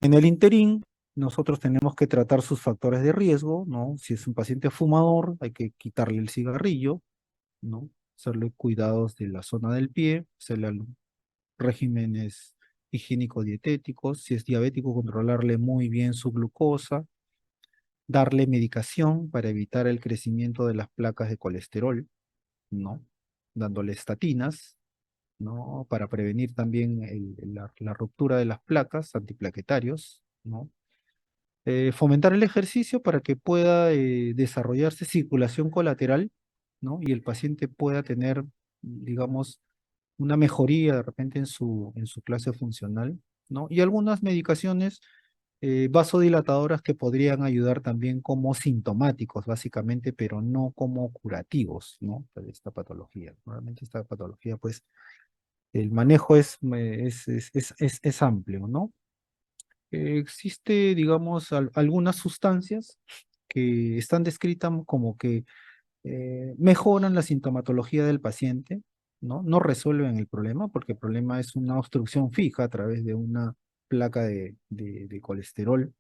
En el interín, nosotros tenemos que tratar sus factores de riesgo, ¿no? Si es un paciente fumador, hay que quitarle el cigarrillo, ¿no? Hacerle cuidados de la zona del pie, hacerle regímenes higiénico-dietéticos. Si es diabético, controlarle muy bien su glucosa, darle medicación para evitar el crecimiento de las placas de colesterol, ¿no? Dándole estatinas, ¿no? Para prevenir también la ruptura de las placas, antiplaquetarios, ¿no? Fomentar el ejercicio para que pueda desarrollarse circulación colateral, ¿no? Y el paciente pueda tener, digamos, una mejoría de repente en su clase funcional, ¿no? Y algunas medicaciones vasodilatadoras que podrían ayudar también como sintomáticos, básicamente, pero no como curativos, ¿no? De esta patología. Normalmente esta patología, pues, el manejo es amplio, ¿no? Existe, digamos, algunas sustancias que están descritas como que mejoran la sintomatología del paciente, ¿no? No resuelven el problema, porque el problema es una obstrucción fija a través de una placa de colesterol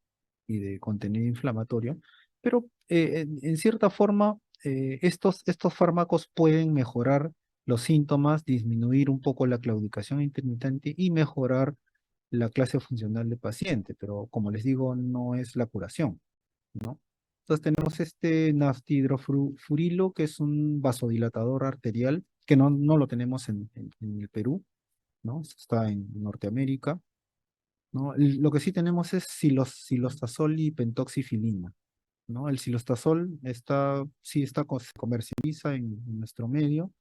y de contenido inflamatorio, pero en cierta forma estos fármacos pueden mejorar los síntomas, disminuir un poco la claudicación intermitente y mejorar la clase funcional del paciente, pero como les digo, no es la curación, ¿no? Entonces tenemos este nafthidrofurilo, que es un vasodilatador arterial, que no lo tenemos en el Perú, ¿no? Esto está en Norteamérica, ¿no? Lo que sí tenemos es silostazol y pentoxifilina, ¿no? El silostazol se comercializa en nuestro medio.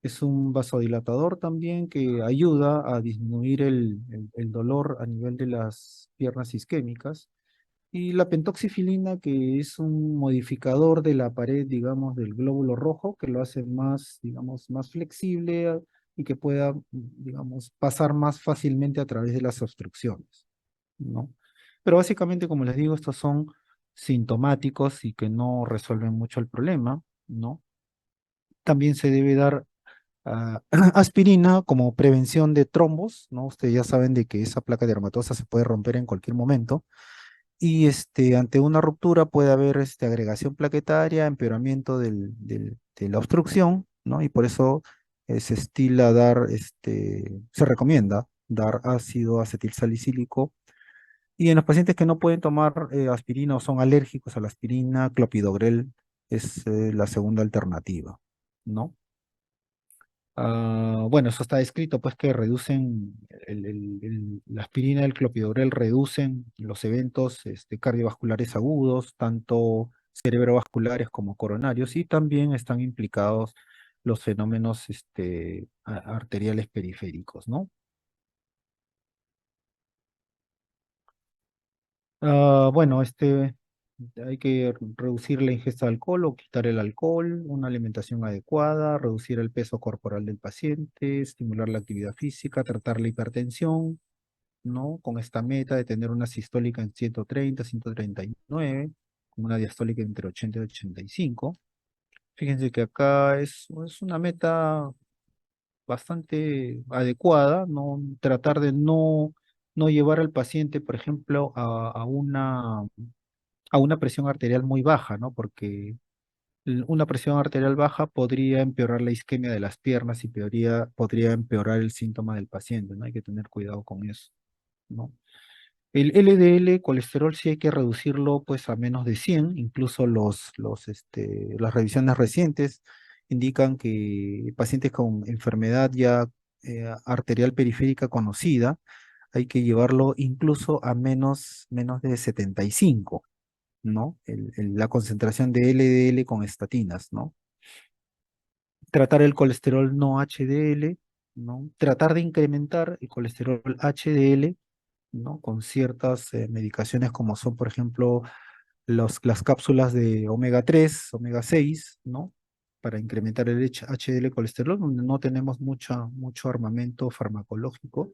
Es un vasodilatador también que ayuda a disminuir el dolor a nivel de las piernas isquémicas. Y la pentoxifilina, que es un modificador de la pared, digamos, del glóbulo rojo, que lo hace más, digamos, más flexible y que pueda, digamos, pasar más fácilmente a través de las obstrucciones, ¿no? Pero básicamente, como les digo, estos son sintomáticos y que no resuelven mucho el problema, ¿no? También se debe dar aspirina como prevención de trombos, ¿no? Ustedes ya saben de que esa placa dermatosa se puede romper en cualquier momento y ante una ruptura puede haber agregación plaquetaria, empeoramiento de la obstrucción, ¿no? Y por eso se estila dar, se recomienda dar ácido acetilsalicílico. Y en los pacientes que no pueden tomar aspirina o son alérgicos a la aspirina, clopidogrel es la segunda alternativa, ¿no? Bueno, eso está escrito, pues que reducen, la aspirina y el clopidogrel reducen los eventos cardiovasculares agudos, tanto cerebrovasculares como coronarios, y también están implicados los fenómenos arteriales periféricos, ¿no? Bueno, hay que reducir la ingesta de alcohol o quitar el alcohol, una alimentación adecuada, reducir el peso corporal del paciente, estimular la actividad física, tratar la hipertensión, ¿no? Con esta meta de tener una sistólica en 130, 139, con una diastólica entre 80 y 85. Fíjense que acá es una meta bastante adecuada, ¿no? Tratar de no llevar al paciente, por ejemplo, a una presión arterial muy baja, ¿no? Porque una presión arterial baja podría empeorar la isquemia de las piernas y podría empeorar el síntoma del paciente, ¿no? Hay que tener cuidado con eso, ¿no? El LDL, colesterol, sí hay que reducirlo pues a menos de 100, incluso las revisiones recientes indican que pacientes con enfermedad ya arterial periférica conocida, hay que llevarlo incluso a menos de 75, ¿no? La concentración de LDL con estatinas, ¿no? Tratar el colesterol no HDL, ¿no? Tratar de incrementar el colesterol HDL, ¿no? Con ciertas medicaciones como son, por ejemplo, las cápsulas de omega 3, omega 6, ¿no? Para incrementar el HDL colesterol, donde no tenemos mucho armamento farmacológico,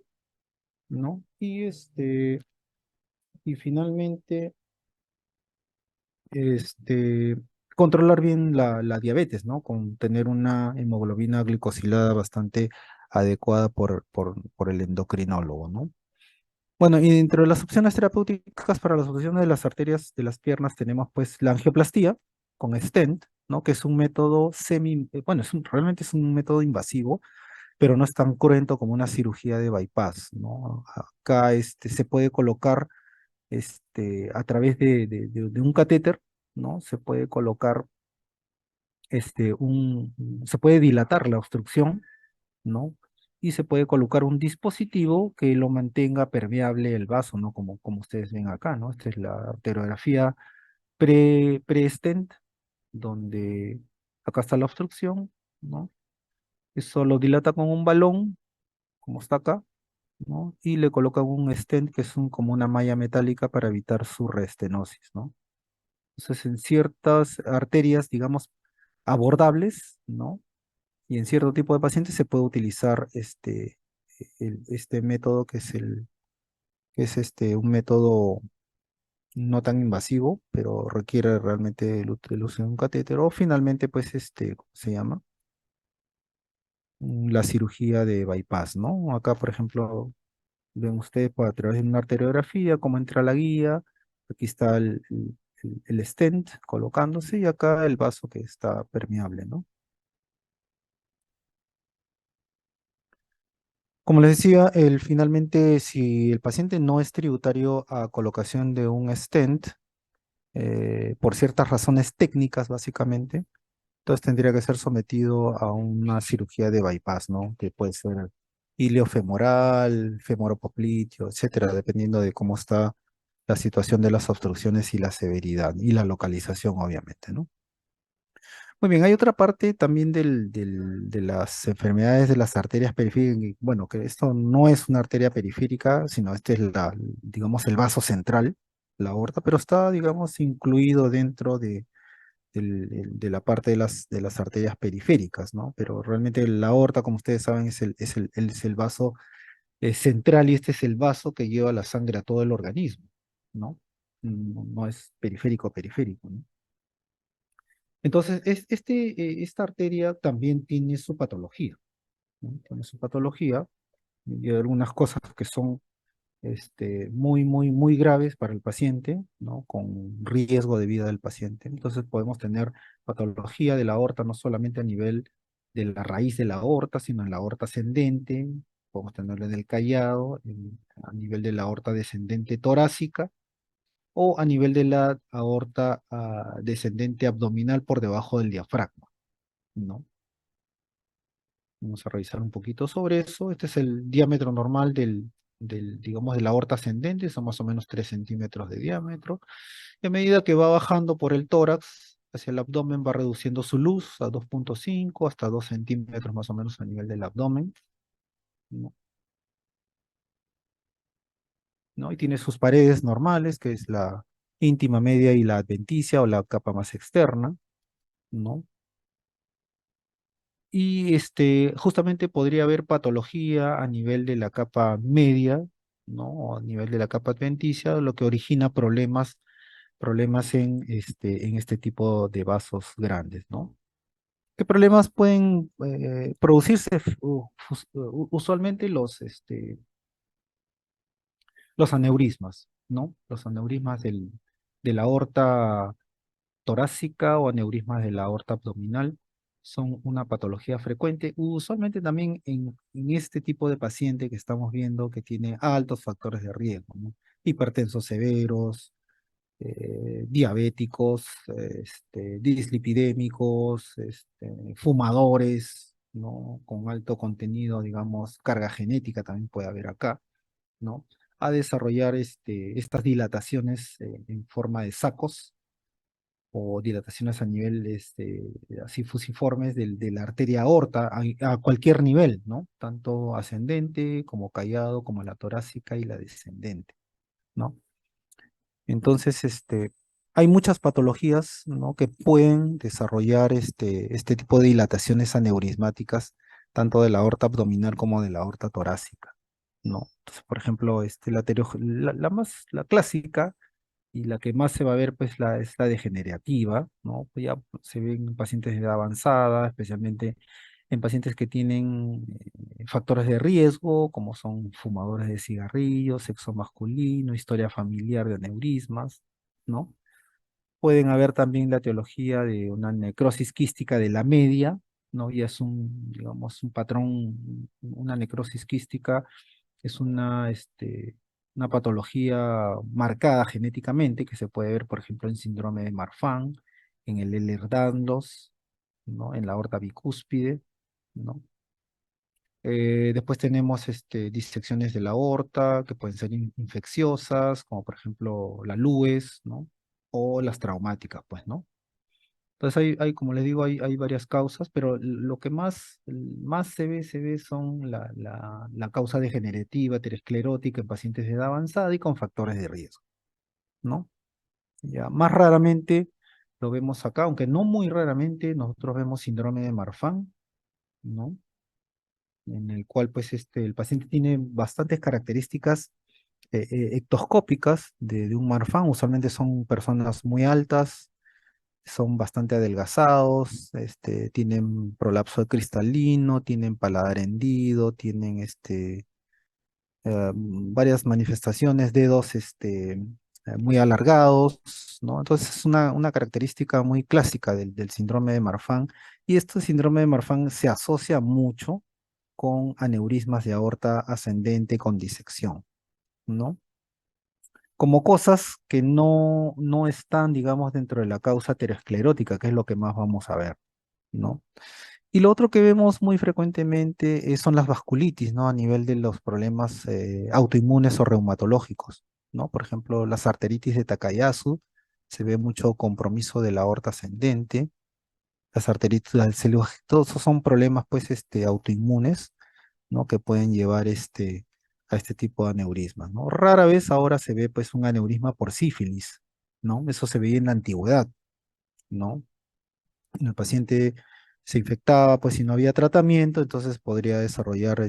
¿no? Y finalmente, este, controlar bien la diabetes, ¿no? Con tener una hemoglobina glicosilada bastante adecuada por el endocrinólogo, ¿no? Bueno, y dentro de las opciones terapéuticas para la solución de las arterias de las piernas tenemos pues la angioplastía con stent, ¿no? Que es un método bueno, realmente es un método invasivo, pero no es tan cruento como una cirugía de bypass, ¿no? Acá se puede colocar a través de un catéter, ¿no? Se puede colocar se puede dilatar la obstrucción, ¿no? Y se puede colocar un dispositivo que lo mantenga permeable el vaso, ¿no? Como ustedes ven acá, ¿no? Esta es la arteriografía pre-stent, donde acá está la obstrucción, ¿no? Eso lo dilata con un balón, como está acá, ¿no? Y le colocan un stent que es como una malla metálica para evitar su reestenosis, ¿no? Entonces, en ciertas arterias, digamos, abordables, ¿no? Y en cierto tipo de pacientes se puede utilizar este método que es un método no tan invasivo, pero requiere realmente el uso de un catéter, o finalmente, pues, ¿cómo se llama? La cirugía de bypass, ¿no? Acá, por ejemplo, ven ustedes a través de una arteriografía cómo entra la guía, aquí está el stent colocándose y acá el vaso que está permeable, ¿no? Como les decía, finalmente, si el paciente no es tributario a colocación de un stent, por ciertas razones técnicas básicamente, entonces tendría que ser sometido a una cirugía de bypass, ¿no? Que puede ser iliofemoral, femoropopliteo, etcétera, dependiendo de cómo está la situación de las obstrucciones y la severidad y la localización, obviamente, ¿no? Muy bien, hay otra parte también de las enfermedades de las arterias periféricas. Bueno, que esto no es una arteria periférica, sino este es digamos, el vaso central, la aorta, pero está, digamos, incluido dentro de la parte de las arterias periféricas, ¿no? Pero realmente la aorta, como ustedes saben, es el vaso central y este es el vaso que lleva la sangre a todo el organismo, ¿no? No es periférico periférico, ¿no? Entonces, esta arteria también tiene su patología, ¿no? Tiene su patología y hay algunas cosas que son muy, muy, muy graves para el paciente, ¿no? Con riesgo de vida del paciente. Entonces, podemos tener patología de la aorta no solamente a nivel de la raíz de la aorta, sino en la aorta ascendente, podemos tenerlo en el callado, a nivel de la aorta descendente torácica o a nivel de la aorta descendente abdominal por debajo del diafragma, ¿no? Vamos a revisar un poquito sobre eso. Este es el diámetro normal digamos, de la aorta ascendente, son más o menos 3 centímetros de diámetro. Y a medida que va bajando por el tórax hacia el abdomen, va reduciendo su luz a 2,5 hasta 2 centímetros más o menos a nivel del abdomen, ¿no? ¿No? Y tiene sus paredes normales, que es la íntima media y la adventicia o la capa más externa, ¿no? Y justamente podría haber patología a nivel de la capa media, ¿no? O a nivel de la capa adventicia, lo que origina problemas en este tipo de vasos grandes, ¿no? ¿Qué problemas pueden producirse? Usualmente los aneurismas, ¿no? Los aneurismas de la aorta torácica o aneurismas de la aorta abdominal son una patología frecuente, usualmente también en este tipo de paciente que estamos viendo que tiene altos factores de riesgo, ¿no? Hipertensos severos, diabéticos, dislipidémicos, fumadores, ¿no? Con alto contenido, digamos, carga genética también puede haber acá, ¿no? A desarrollar estas dilataciones en forma de sacos o dilataciones a nivel así fusiformes de la arteria aorta a cualquier nivel, ¿no? Tanto ascendente como callado, como la torácica y la descendente, ¿no? Entonces, hay muchas patologías, ¿no? Que pueden desarrollar este tipo de dilataciones aneurismáticas, tanto de la aorta abdominal como de la aorta torácica, ¿no? Entonces, por ejemplo, la clásica y la que más se va a ver pues es la degenerativa, ¿no? Pues ya se ven pacientes de edad avanzada, especialmente en pacientes que tienen factores de riesgo, como son fumadores de cigarrillos, sexo masculino, historia familiar de aneurismas, ¿no? Pueden haber también la etiología de una necrosis quística de la media, ¿no? Y es un, digamos, un patrón, una necrosis quística es una patología marcada genéticamente que se puede ver, por ejemplo, en síndrome de Marfan, en el Ehlers-Danlos, ¿no? En la aorta bicúspide, ¿no? Después tenemos disecciones de la aorta que pueden ser infecciosas, como por ejemplo la LUES, ¿no? O las traumáticas, pues, ¿no? Entonces como les digo, hay varias causas, pero lo que más se ve son la causa degenerativa, aterosclerótica en pacientes de edad avanzada y con factores de riesgo, ¿no? Ya, más raramente lo vemos acá, aunque no muy raramente, nosotros vemos síndrome de Marfan, ¿no? En el cual pues el paciente tiene bastantes características ectoscópicas de un Marfan, usualmente son personas muy altas, son bastante adelgazados, tienen prolapso cristalino, tienen paladar hendido, tienen varias manifestaciones, dedos muy alargados, ¿no? Entonces es una característica muy clásica del síndrome de Marfan, y este síndrome de Marfan se asocia mucho con aneurismas de aorta ascendente con disección, ¿no? Como cosas que no están, digamos, dentro de la causa aterosclerótica, que es lo que más vamos a ver, ¿no? Y lo otro que vemos muy frecuentemente son las vasculitis, ¿no? A nivel de los problemas autoinmunes o reumatológicos, ¿no? Por ejemplo, las arteritis de Takayasu, se ve mucho compromiso de la aorta ascendente, las arteritis del todos esos son problemas, pues, autoinmunes, ¿no? Que pueden llevar a este tipo de aneurismas, ¿no? Rara vez ahora se ve, pues, un aneurisma por sífilis, ¿no? Eso se veía en la antigüedad, ¿no? El paciente se infectaba, pues si no había tratamiento, entonces podría desarrollar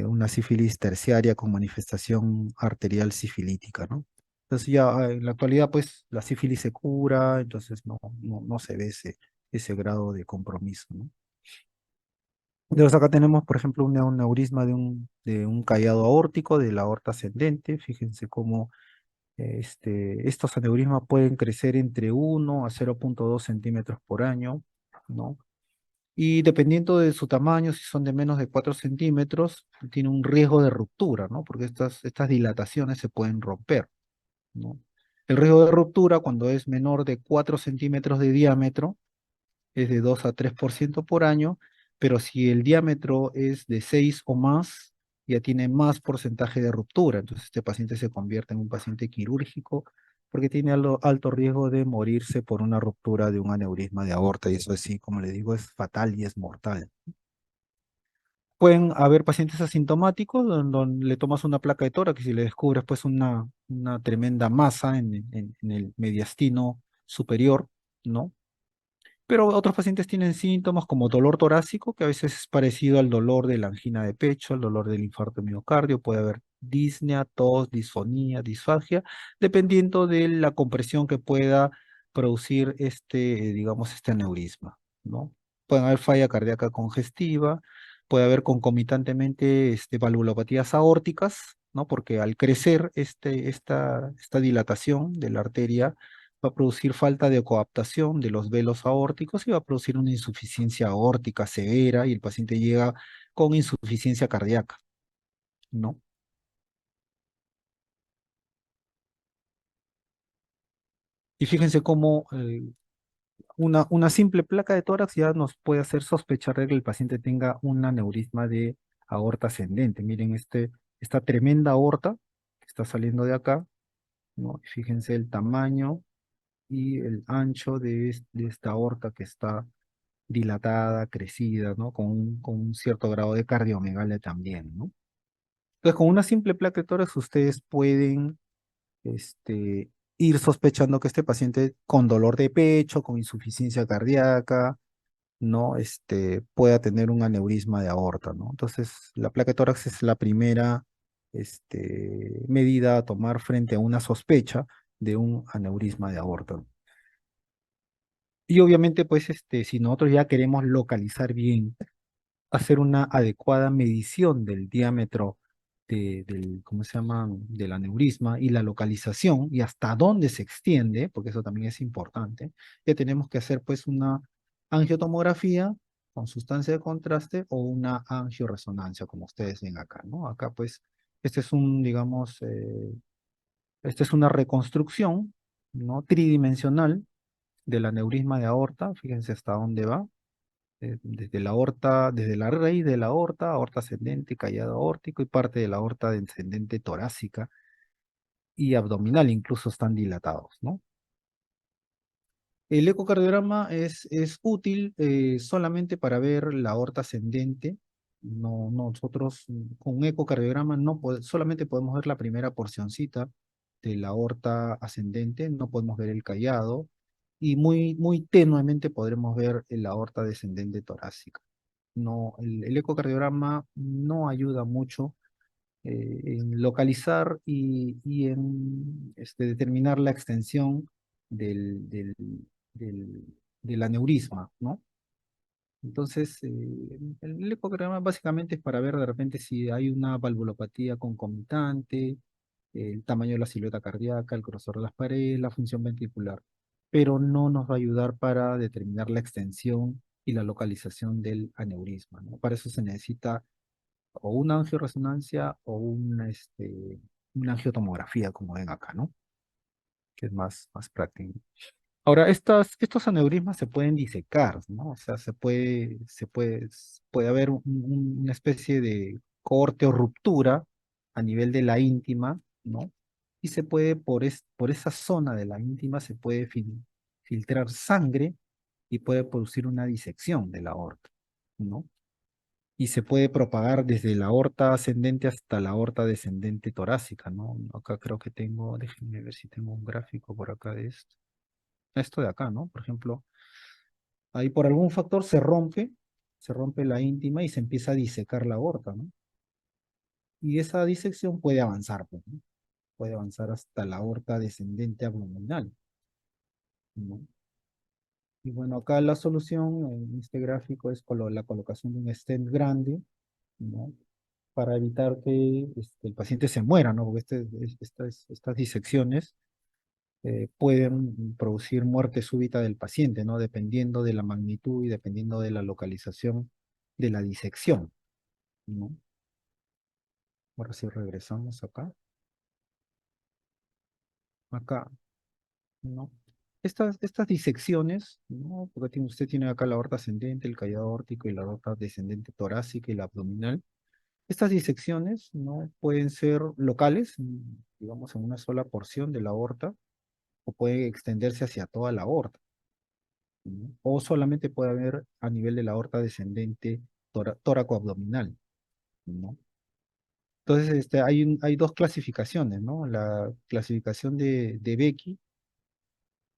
una sífilis terciaria con manifestación arterial sifilítica, ¿no? Entonces ya en la actualidad, pues la sífilis se cura, entonces no se ve ese grado de compromiso, ¿no? Entonces acá tenemos, por ejemplo, un neurisma de un callado aórtico de la aorta ascendente. Fíjense cómo estos aneurismas pueden crecer entre 1 a 0,2 centímetros por año, ¿no? Y dependiendo de su tamaño, si son de menos de 4 centímetros, tiene un riesgo de ruptura, ¿no? Porque estas dilataciones se pueden romper, ¿no? El riesgo de ruptura, cuando es menor de 4 centímetros de diámetro, es de 2 a 3% por año, pero si el diámetro es de 6 o más, ya tiene más porcentaje de ruptura. Entonces este paciente se convierte en un paciente quirúrgico porque tiene alto riesgo de morirse por una ruptura de un aneurisma de aorta, y eso sí, como le digo, es fatal y es mortal. Pueden haber pacientes asintomáticos donde le tomas una placa de tórax y si le descubres pues una tremenda masa en el mediastino superior, ¿no? Pero otros pacientes tienen síntomas como dolor torácico, que a veces es parecido al dolor de la angina de pecho, al dolor del infarto de miocardio. Puede haber disnea, tos, disfonía, disfagia, dependiendo de la compresión que pueda producir digamos, este aneurisma, ¿no? Pueden haber falla cardíaca congestiva, puede haber concomitantemente valvulopatías aórticas, ¿no? Porque al crecer esta dilatación de la arteria, va a producir falta de coaptación de los velos aórticos y va a producir una insuficiencia aórtica severa y el paciente llega con insuficiencia cardíaca, ¿no? Y fíjense cómo una simple placa de tórax ya nos puede hacer sospechar de que el paciente tenga un aneurisma de aorta ascendente. Miren esta tremenda aorta que está saliendo de acá, ¿no? Fíjense el tamaño y el ancho de esta aorta que está dilatada, crecida, ¿no? Con un cierto grado de cardiomegalia también, ¿no? Entonces, con una simple placa de tórax, ustedes pueden este, ir sospechando que este paciente con dolor de pecho, con insuficiencia cardíaca, ¿no? Pueda tener un aneurisma de aorta, ¿no? Entonces, la placa de tórax es la primera medida a tomar frente a una sospecha de un aneurisma de aorta. Y obviamente, pues, si nosotros ya queremos localizar bien, hacer una adecuada medición del diámetro ¿cómo se llama? Del aneurisma y la localización y hasta dónde se extiende, porque eso también es importante, ya tenemos que hacer pues una angiotomografía con sustancia de contraste o una angioresonancia, como ustedes ven acá, ¿no? Acá pues, este es digamos, esta es una reconstrucción, ¿no? Tridimensional del aneurisma de aorta, fíjense hasta dónde va desde la aorta, desde la raíz de la aorta, aorta ascendente, callado aórtico y parte de la aorta descendente torácica y abdominal incluso están dilatados, ¿no? El ecocardiograma es útil solamente para ver la aorta ascendente. No, nosotros con un ecocardiograma solamente podemos ver la primera porcioncita de la aorta ascendente, no podemos ver el callado y muy tenuemente podremos ver la aorta descendente torácica. No, el ecocardiograma no ayuda mucho en localizar y en determinar la extensión del, del, del, del aneurisma, ¿no? Entonces, el ecocardiograma básicamente es para ver de repente si hay una valvulopatía concomitante, el tamaño de la silueta cardíaca, el grosor de las paredes, la función ventricular, pero no nos va a ayudar para determinar la extensión y la localización del aneurisma, ¿no? Para eso se necesita o una angioresonancia o una angiotomografía, como ven acá, ¿no? Que es más práctico. Ahora, estos aneurismas se pueden disecar, ¿no? O sea, puede haber una especie de corte o ruptura a nivel de la íntima, ¿no? Y se puede, por esa zona de la íntima, se puede filtrar sangre y puede producir una disección de la aorta, ¿no? Y se puede propagar desde la aorta ascendente hasta la aorta descendente torácica, ¿no? Acá creo que déjenme ver si tengo un gráfico por acá de esto. Esto de acá, ¿no? Por ejemplo, ahí por algún factor se rompe la íntima y se empieza a disecar la aorta, ¿no? Y esa disección puede avanzar, pues, ¿no? Puede avanzar hasta la aorta descendente abdominal, ¿no? Y bueno, acá la solución en este gráfico es la colocación de un stent grande, ¿no? Para evitar que el paciente se muera, ¿no? Porque estas disecciones pueden producir muerte súbita del paciente, ¿no? Dependiendo de la magnitud y dependiendo de la localización de la disección, ¿no? Ahora sí regresamos acá, acá, ¿no? Estas disecciones, ¿no? Porque usted tiene acá la aorta ascendente, el callado aórtico y la aorta descendente torácica y la abdominal. Estas disecciones, ¿no? Pueden ser locales, digamos, en una sola porción de la aorta, o puede extenderse hacia toda la aorta, ¿no? O solamente puede haber a nivel de la aorta descendente tóraco-abdominal, ¿no? Entonces, hay dos clasificaciones, ¿no? La clasificación de Becky,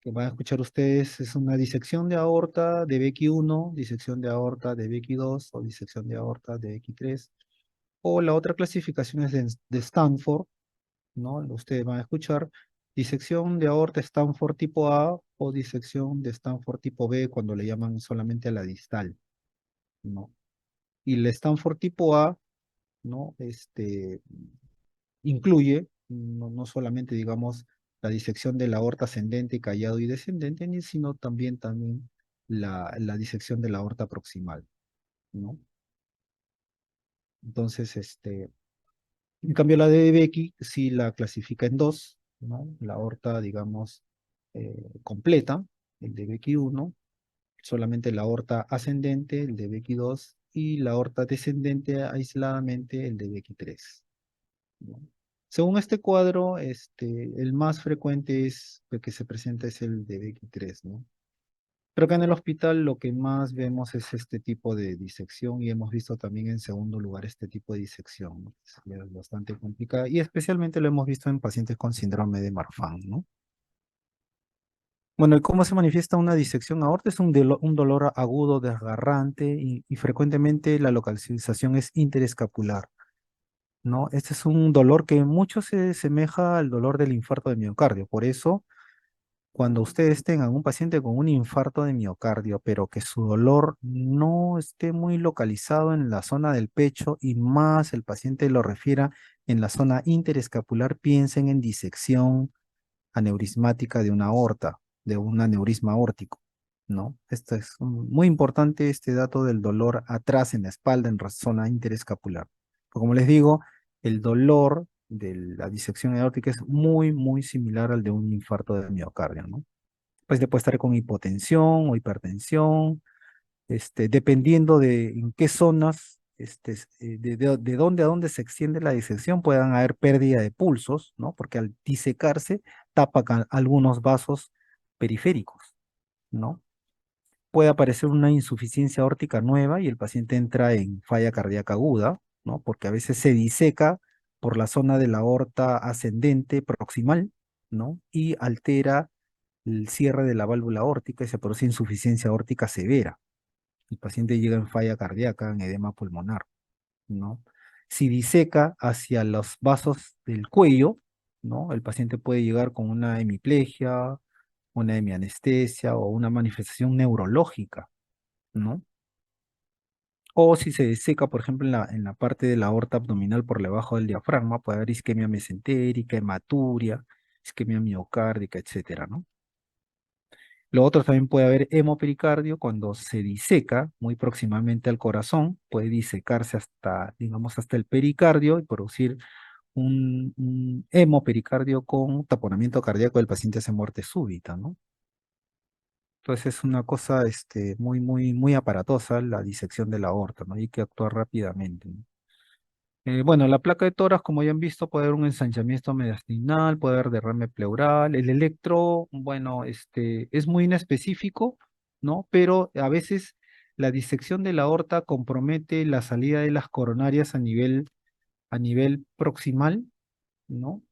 que van a escuchar ustedes, es una disección de aorta de Becky 1, disección de aorta de Becky 2 o disección de aorta de Becky 3. O la otra clasificación es de Stanford, ¿no? Ustedes van a escuchar disección de aorta Stanford tipo A o disección de Stanford tipo B cuando le llaman solamente a la distal, ¿no? Y el Stanford tipo A, ¿no? Incluye no solamente, digamos, la disección de la aorta ascendente, callado y descendente, sino también la disección de la aorta proximal, ¿no? Entonces, en cambio, la de Becky sí la clasifica en dos, ¿no? La aorta, digamos, completa, el de Becky 1, solamente la aorta ascendente, el de Becky 2, y la aorta descendente aisladamente, el de Becky 3, ¿no? Según este cuadro, el más frecuente el que se presenta es el de Becky 3, ¿no? Pero acá en el hospital lo que más vemos es este tipo de disección y hemos visto también en segundo lugar este tipo de disección, ¿no? Es bastante complicada y especialmente lo hemos visto en pacientes con síndrome de Marfan, ¿no? Bueno, ¿y cómo se manifiesta una disección aorta? Es un dolor agudo, desgarrante y frecuentemente la localización es interescapular, ¿no? Este es un dolor que mucho se semeja al dolor del infarto de miocardio, por eso cuando ustedes tengan un paciente con un infarto de miocardio, pero que su dolor no esté muy localizado en la zona del pecho y más el paciente lo refiera en la zona interescapular, piensen en disección aneurismática de una aorta, de un aneurisma aórtico, ¿no? Esto es muy importante, este dato del dolor atrás en la espalda, en la zona interescapular. Como les digo, el dolor de la disección aórtica es muy, muy similar al de un infarto de miocardio, ¿no? Pues le puede estar con hipotensión o hipertensión, dependiendo de en qué zonas, de dónde a dónde se extiende la disección, puedan haber pérdida de pulsos, ¿no? Porque al disecarse tapa algunos vasos periféricos, ¿no? Puede aparecer una insuficiencia aórtica nueva y el paciente entra en falla cardíaca aguda, ¿no? Porque a veces se diseca por la zona de la aorta ascendente proximal, ¿no? Y altera el cierre de la válvula aórtica y se produce insuficiencia aórtica severa. El paciente llega en falla cardíaca, en edema pulmonar, ¿no? Si diseca hacia los vasos del cuello, ¿no? El paciente puede llegar con una hemiplegia, una hemianestesia o una manifestación neurológica, ¿no? O si se diseca, por ejemplo, en la parte de la aorta abdominal por debajo del diafragma, puede haber isquemia mesentérica, hematuria, isquemia miocárdica, etcétera, ¿no? Lo otro también puede haber hemopericardio cuando se diseca muy próximamente al corazón, puede disecarse hasta, digamos, hasta el pericardio y producir un hemopericardio con taponamiento cardíaco del paciente hace muerte súbita, ¿no? Entonces es una cosa muy, muy, muy aparatosa la disección de la aorta, ¿no? Hay que actuar rápidamente, ¿no? Bueno, la placa de tórax, como ya han visto, puede haber un ensanchamiento mediastinal, puede haber derrame pleural. El electro, bueno, es muy inespecífico, ¿no? Pero a veces la disección de la aorta compromete la salida de las coronarias a nivel proximal, ¿no?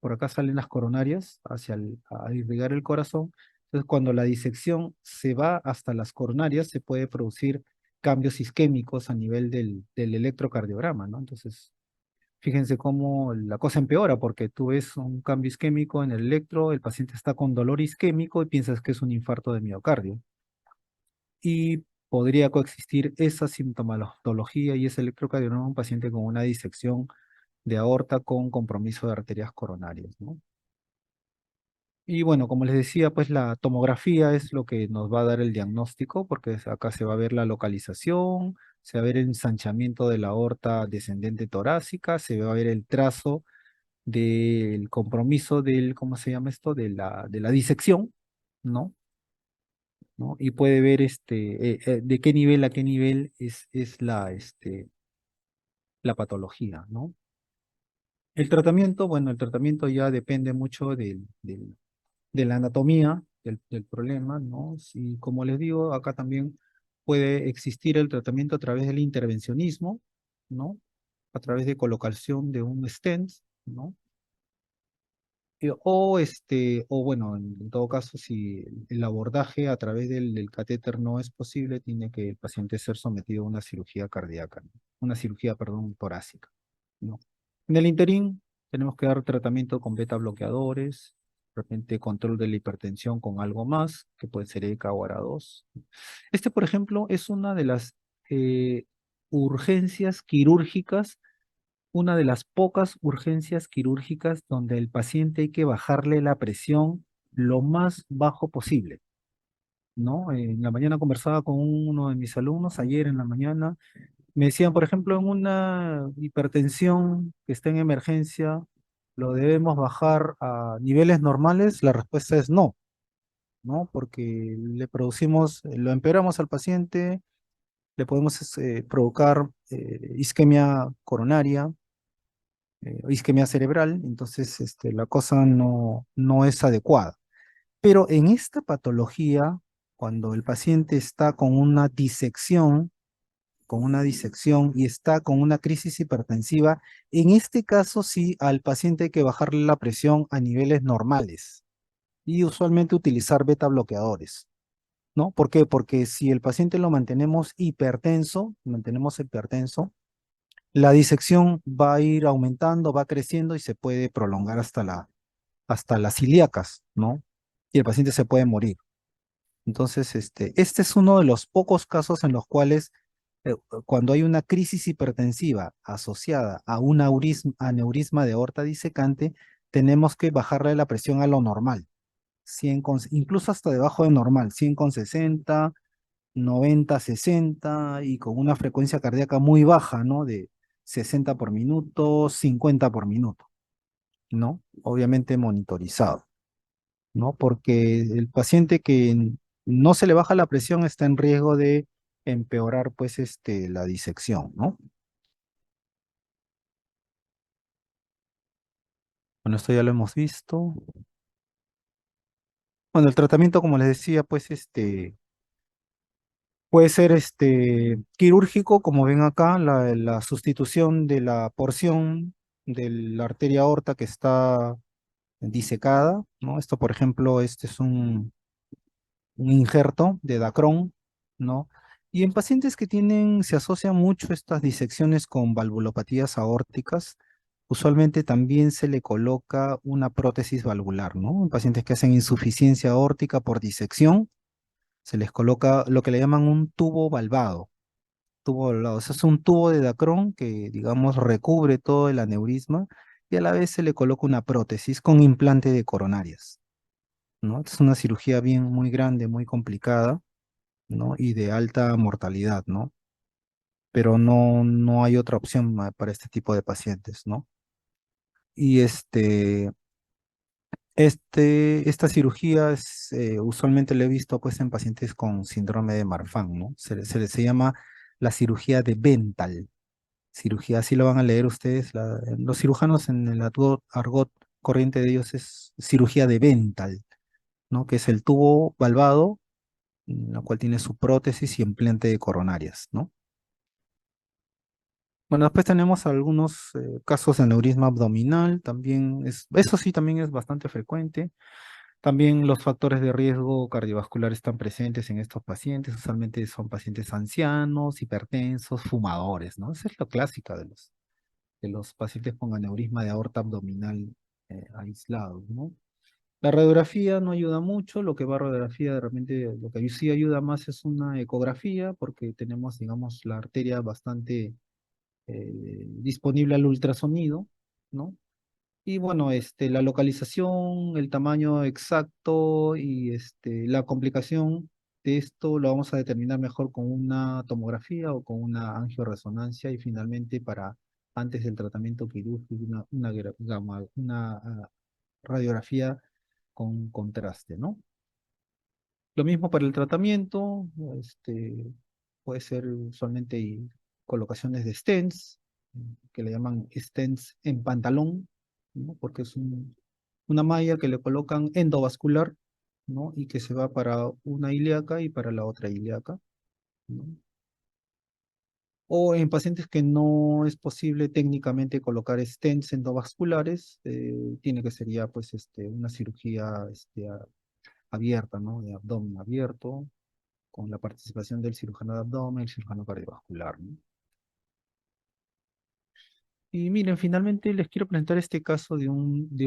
Por acá salen las coronarias a irrigar el corazón. Entonces, cuando la disección se va hasta las coronarias, se puede producir cambios isquémicos a nivel del electrocardiograma, ¿no? Entonces, fíjense cómo la cosa empeora, porque tú ves un cambio isquémico en el electro, el paciente está con dolor isquémico y piensas que es un infarto de miocardio. Y podría coexistir esa sintomatología y ese electrocardiograma en un paciente con una disección de aorta con compromiso de arterias coronarias, ¿no? Y bueno, como les decía, pues la tomografía es lo que nos va a dar el diagnóstico, porque acá se va a ver la localización, se va a ver el ensanchamiento de la aorta descendente torácica, se va a ver el trazo del compromiso del, ¿cómo se llama esto? De la disección, ¿no? ¿No? Y puede ver de qué nivel a qué nivel es la patología, ¿no? El tratamiento, bueno, el tratamiento ya depende mucho de la anatomía del problema, ¿no? Y como les digo, acá también puede existir el tratamiento a través del intervencionismo, ¿no? A través de colocación de un stent, ¿no? O bueno, en todo caso, si el abordaje a través del catéter no es posible, tiene que el paciente ser sometido a una cirugía cardíaca, ¿no? Una cirugía, perdón, torácica, ¿no? En el interín, tenemos que dar tratamiento con beta bloqueadores, de repente control de la hipertensión con algo más, que puede ser ECA o ARA2. Por ejemplo, es una de las urgencias quirúrgicas, una de las pocas urgencias quirúrgicas donde el paciente hay que bajarle la presión lo más bajo posible, ¿no? En la mañana conversaba con uno de mis alumnos, ayer en la mañana, me decían, por ejemplo, en una hipertensión que está en emergencia, ¿lo debemos bajar a niveles normales? La respuesta es no, ¿no? Porque le producimos, lo empeoramos al paciente, le podemos provocar isquemia coronaria, isquemia cerebral, entonces la cosa no es adecuada. Pero en esta patología, cuando el paciente está con una disección y está con una crisis hipertensiva, en este caso sí al paciente hay que bajarle la presión a niveles normales y usualmente utilizar beta bloqueadores, ¿no? ¿Por qué? Porque si el paciente lo mantenemos hipertenso, la disección va a ir aumentando, va creciendo y se puede prolongar hasta las ilíacas, ¿no? y el paciente se puede morir. Entonces, este es uno de los pocos casos en los cuales cuando hay una crisis hipertensiva asociada a un aneurisma de aorta disecante, tenemos que bajarle la presión a lo normal, 100 incluso hasta debajo de normal, 100/60, 90/60 y con una frecuencia cardíaca muy baja, ¿no? De 60 por minuto, 50 por minuto, ¿no? Obviamente monitorizado, ¿no? Porque el paciente que no se le baja la presión está en riesgo de empeorar, pues, la disección, ¿no? Bueno, esto ya lo hemos visto. Bueno, el tratamiento, como les decía, pues, puede ser, quirúrgico, como ven acá, la sustitución de la porción de la arteria aorta que está disecada, ¿no? Esto, por ejemplo, este es un injerto de Dacron, ¿no? Y en pacientes que tienen, se asocian mucho estas disecciones con valvulopatías aórticas, usualmente también se le coloca una prótesis valvular, ¿no? En pacientes que hacen insuficiencia aórtica por disección, se les coloca lo que le llaman un tubo valvado. Tubo valvado, o sea, es un tubo de Dacron que, digamos, recubre todo el aneurisma y a la vez se le coloca una prótesis con implante de coronarias, ¿no? Es una cirugía bien muy grande, muy complicada, ¿no? Y de alta mortalidad, ¿no? Pero no hay otra opción para este tipo de pacientes, ¿no? Y esta cirugía usualmente lo he visto pues en pacientes con síndrome de Marfan, ¿no? Se llama la cirugía de Bentall. Cirugía, así lo van a leer ustedes. Los cirujanos en el argot corriente de ellos es cirugía de Bentall, ¿no? Que es el tubo valvado, la cual tiene su prótesis y implante de coronarias, ¿no? Bueno, después tenemos algunos casos de aneurisma abdominal, también eso sí también es bastante frecuente. También los factores de riesgo cardiovascular están presentes en estos pacientes, usualmente son pacientes ancianos, hipertensos, fumadores, ¿no? Esa es la clásica de los pacientes con aneurisma de aorta abdominal aislados, ¿no? La radiografía no ayuda mucho, lo que va a radiografía de repente, lo que sí ayuda más es una ecografía, porque tenemos, digamos, la arteria bastante disponible al ultrasonido, ¿no? Y bueno, la localización, el tamaño exacto y la complicación de esto lo vamos a determinar mejor con una tomografía o con una angioresonancia y finalmente para antes del tratamiento quirúrgico una radiografía con contraste, ¿no? Lo mismo para el tratamiento, puede ser usualmente colocaciones de stents, que le llaman stents en pantalón, ¿no? Porque es una malla que le colocan endovascular, ¿no? Y que se va para una ilíaca y para la otra ilíaca, ¿no? O en pacientes que no es posible técnicamente colocar stents endovasculares, tiene que ser ya pues una cirugía abierta, ¿no? De abdomen abierto, con la participación del cirujano de abdomen, el cirujano cardiovascular, ¿no? Y miren, finalmente les quiero presentar este caso de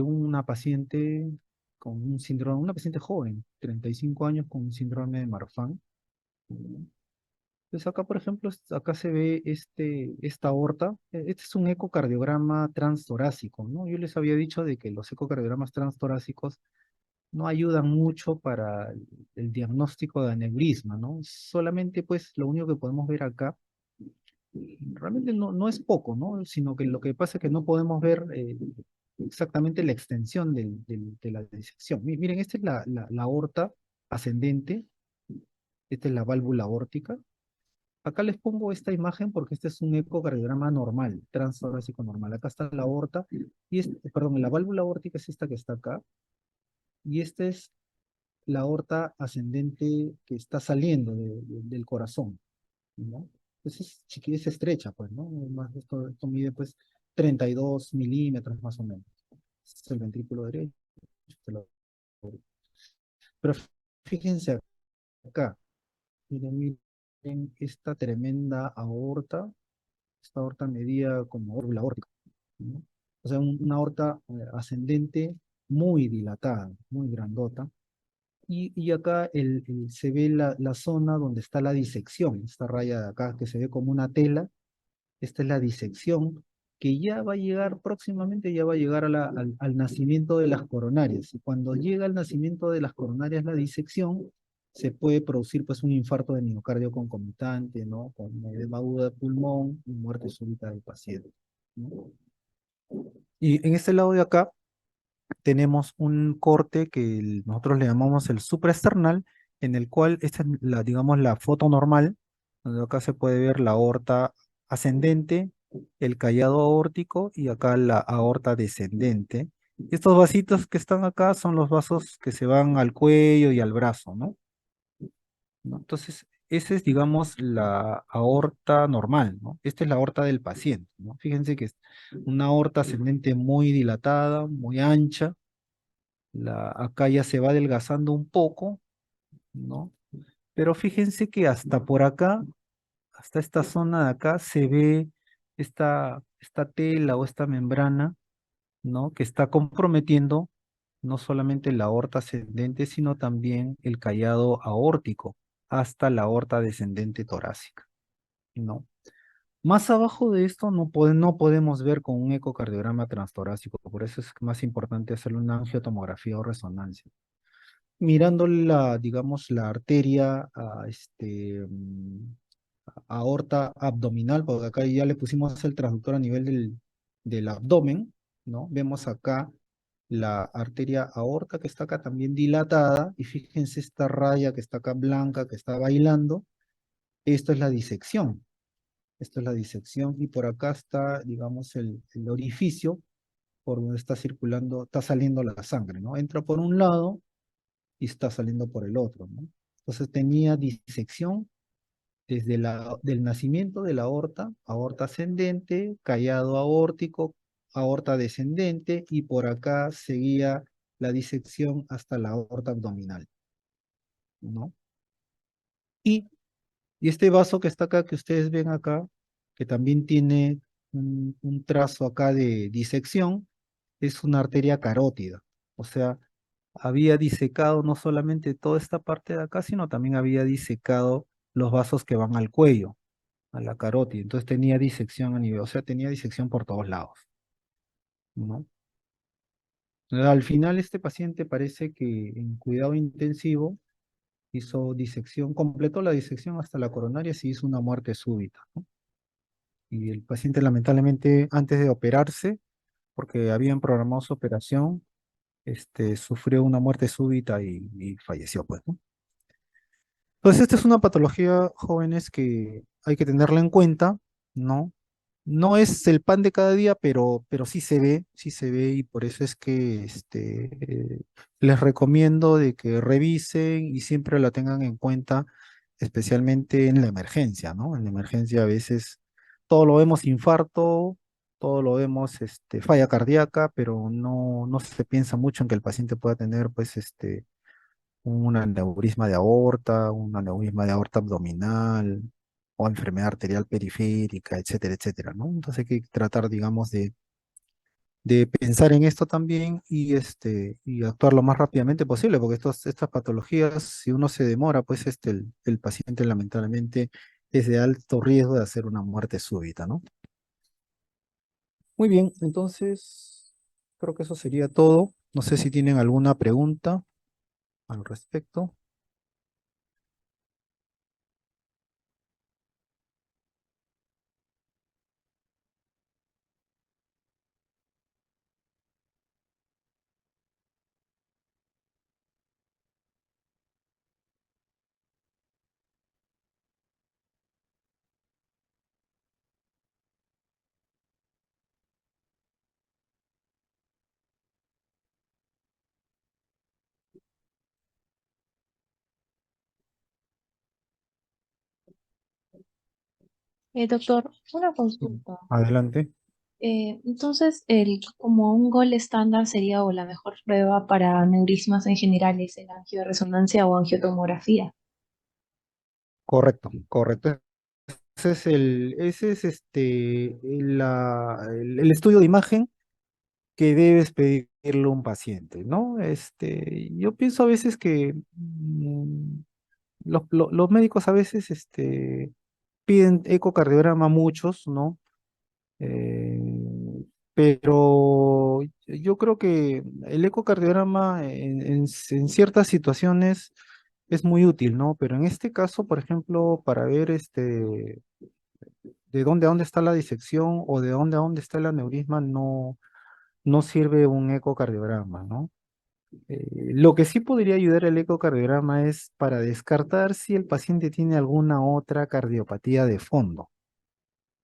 una paciente con un síndrome, una paciente joven, 35 años con un síndrome de Marfan. ¿No? Entonces acá, por ejemplo, acá se ve esta aorta. Este es un ecocardiograma transtorácico, ¿no? Yo les había dicho de que los ecocardiogramas transtorácicos no ayudan mucho para el diagnóstico de aneurisma, ¿no? Solamente, pues, lo único que podemos ver acá realmente no es poco, ¿no? Sino que lo que pasa es que no podemos ver exactamente la extensión de la disección. Miren, esta es la aorta ascendente, esta es la válvula aórtica. Acá les pongo esta imagen porque este es un ecocardiograma normal, transtorácico normal. Acá está la aorta, perdón, la válvula aórtica es esta que está acá, y esta es la aorta ascendente que está saliendo del corazón, ¿no? Es estrecha, pues, ¿no? Esto mide, pues, 32 milímetros más o menos. Este es el ventrículo derecho. este lo- Pero fíjense acá, miren esta tremenda aorta. Esta aorta medía como la aórtica, ¿no? O sea, una aorta ascendente muy dilatada, muy grandota, y acá se ve la zona donde está la disección, esta raya de acá que se ve como una tela. Esta es la disección que ya va a llegar próximamente, ya va a llegar al nacimiento de las coronarias. Y cuando llega el nacimiento de las coronarias, la disección, se puede producir pues un infarto de miocardio concomitante, ¿no? Con edema agudo de pulmón y muerte súbita del paciente, ¿no? Y en este lado de acá tenemos un corte que nosotros le llamamos el supraesternal, en el cual esta es la, digamos, la foto normal, donde acá se puede ver la aorta ascendente, el callado aórtico y acá la aorta descendente. Estos vasitos que están acá son los vasos que se van al cuello y al brazo, ¿no? ¿No? Entonces, esa es, digamos, la aorta normal, ¿no? Esta es la aorta del paciente, ¿no? Fíjense que es una aorta ascendente muy dilatada, muy ancha, acá ya se va adelgazando un poco, ¿no? Pero fíjense que hasta por acá, hasta esta zona de acá, se ve esta tela o esta membrana, ¿no? Que está comprometiendo no solamente la aorta ascendente, sino también el callado aórtico, hasta la aorta descendente torácica, ¿no? Más abajo de esto no podemos ver con un ecocardiograma transtorácico, por eso es más importante hacerle una angiotomografía o resonancia mirando digamos, la arteria aorta abdominal, porque acá ya le pusimos el transductor a nivel del abdomen, ¿no? Vemos acá la arteria aorta que está acá también dilatada, y fíjense esta raya que está acá blanca, que está bailando, esto es la disección, esto es la disección, y por acá está, digamos, el orificio por donde está circulando, está saliendo la sangre, ¿no? Entra por un lado y está saliendo por el otro, ¿no? Entonces tenía disección desde del nacimiento de la aorta, aorta ascendente, callado aórtico, aorta descendente, y por acá seguía la disección hasta la aorta abdominal, ¿no? Y, y este vaso que está acá, que ustedes ven acá, que también tiene un trazo acá de disección, es una arteria carótida, o sea, había disecado no solamente toda esta parte de acá, sino también había disecado los vasos que van al cuello, a la carótida. Entonces tenía disección a nivel, o sea, tenía disección por todos lados, ¿no? Al final este paciente parece que en cuidado intensivo hizo disección, completó la disección hasta la coronaria, se hizo una muerte súbita, ¿no? Y el paciente lamentablemente antes de operarse, porque habían programado su operación, sufrió una muerte súbita y falleció, pues, ¿no? Pues esta es una patología, jóvenes, que hay que tenerla en cuenta, ¿no? No es el pan de cada día, pero sí se ve, y por eso es que les recomiendo de que revisen y siempre la tengan en cuenta, especialmente en la emergencia, ¿no? En la emergencia a veces todo lo vemos infarto, todo lo vemos falla cardíaca, pero no se piensa mucho en que el paciente pueda tener, pues, un aneurisma de aorta, un aneurisma de aorta abdominal o enfermedad arterial periférica, etcétera, etcétera, ¿no? Entonces hay que tratar, digamos, de pensar en esto también y actuar lo más rápidamente posible, porque estas patologías, si uno se demora, pues el paciente lamentablemente es de alto riesgo de hacer una muerte súbita, ¿no? Muy bien, entonces creo que eso sería todo. No sé si tienen alguna pregunta al respecto. Doctor, una Mm. consulta. Adelante. Entonces, como un gol estándar sería o la mejor prueba para aneurismas en general es el angioresonancia o angiotomografía. Correcto, correcto. Ese es el estudio de imagen que debes pedirle a un paciente, ¿no? Yo pienso a veces que los médicos a veces piden ecocardiograma a muchos, ¿no? Eh, pero yo creo que el ecocardiograma en ciertas situaciones es muy útil, ¿no? Pero en este caso, por ejemplo, para ver de dónde a dónde está la disección o de dónde a dónde está el aneurisma, no sirve un ecocardiograma, ¿no? Lo que sí podría ayudar el ecocardiograma es para descartar si el paciente tiene alguna otra cardiopatía de fondo,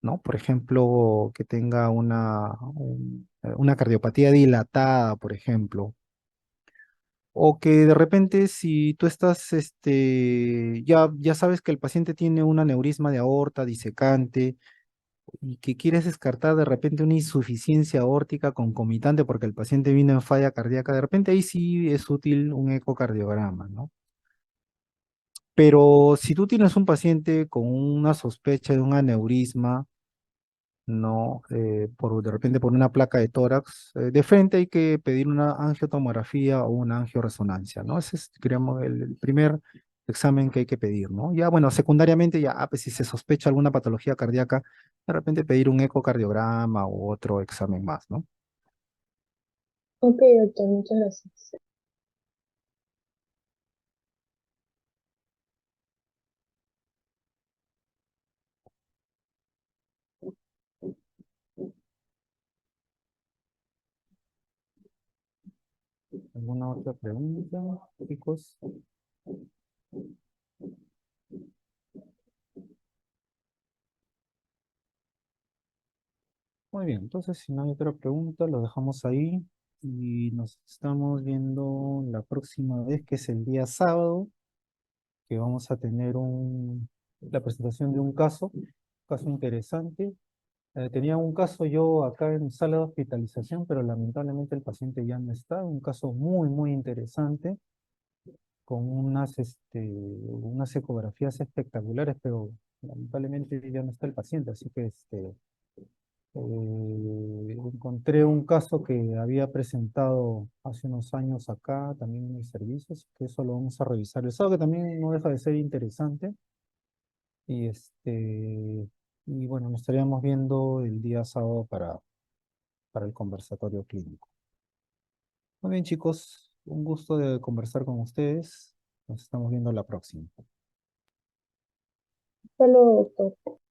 ¿no? Por ejemplo, que tenga una cardiopatía dilatada, por ejemplo. O que de repente si tú estás, ya sabes que el paciente tiene un aneurisma de aorta disecante y que quieres descartar de repente una insuficiencia aórtica concomitante porque el paciente vino en falla cardíaca, de repente ahí sí es útil un ecocardiograma, ¿no? Pero si tú tienes un paciente con una sospecha de un aneurisma, no, de repente por una placa de tórax, de frente hay que pedir una angiotomografía o una angioresonancia, ¿no? Ese es, creemos, el primer examen que hay que pedir, ¿no? Ya, bueno, secundariamente ya, pues si se sospecha alguna patología cardíaca, de repente pedir un ecocardiograma u otro examen más, ¿no? Ok, doctor, muchas gracias. ¿Alguna otra pregunta, chicos? Muy bien, entonces si no hay otra pregunta, lo dejamos ahí y nos estamos viendo la próxima vez, que es el día sábado, que vamos a tener la presentación de un caso interesante. Tenía un caso yo acá en sala de hospitalización, pero lamentablemente el paciente ya no está. Un caso muy, muy interesante, con unas ecografías espectaculares, pero lamentablemente ya no está el paciente, así que encontré un caso que había presentado hace unos años acá, también en mis servicios, que eso lo vamos a revisar. El sábado, que también no deja de ser interesante. Y y bueno, nos estaríamos viendo el día sábado para el conversatorio clínico. Muy bien, chicos, un gusto de conversar con ustedes. Nos estamos viendo la próxima. Hasta luego, doctor.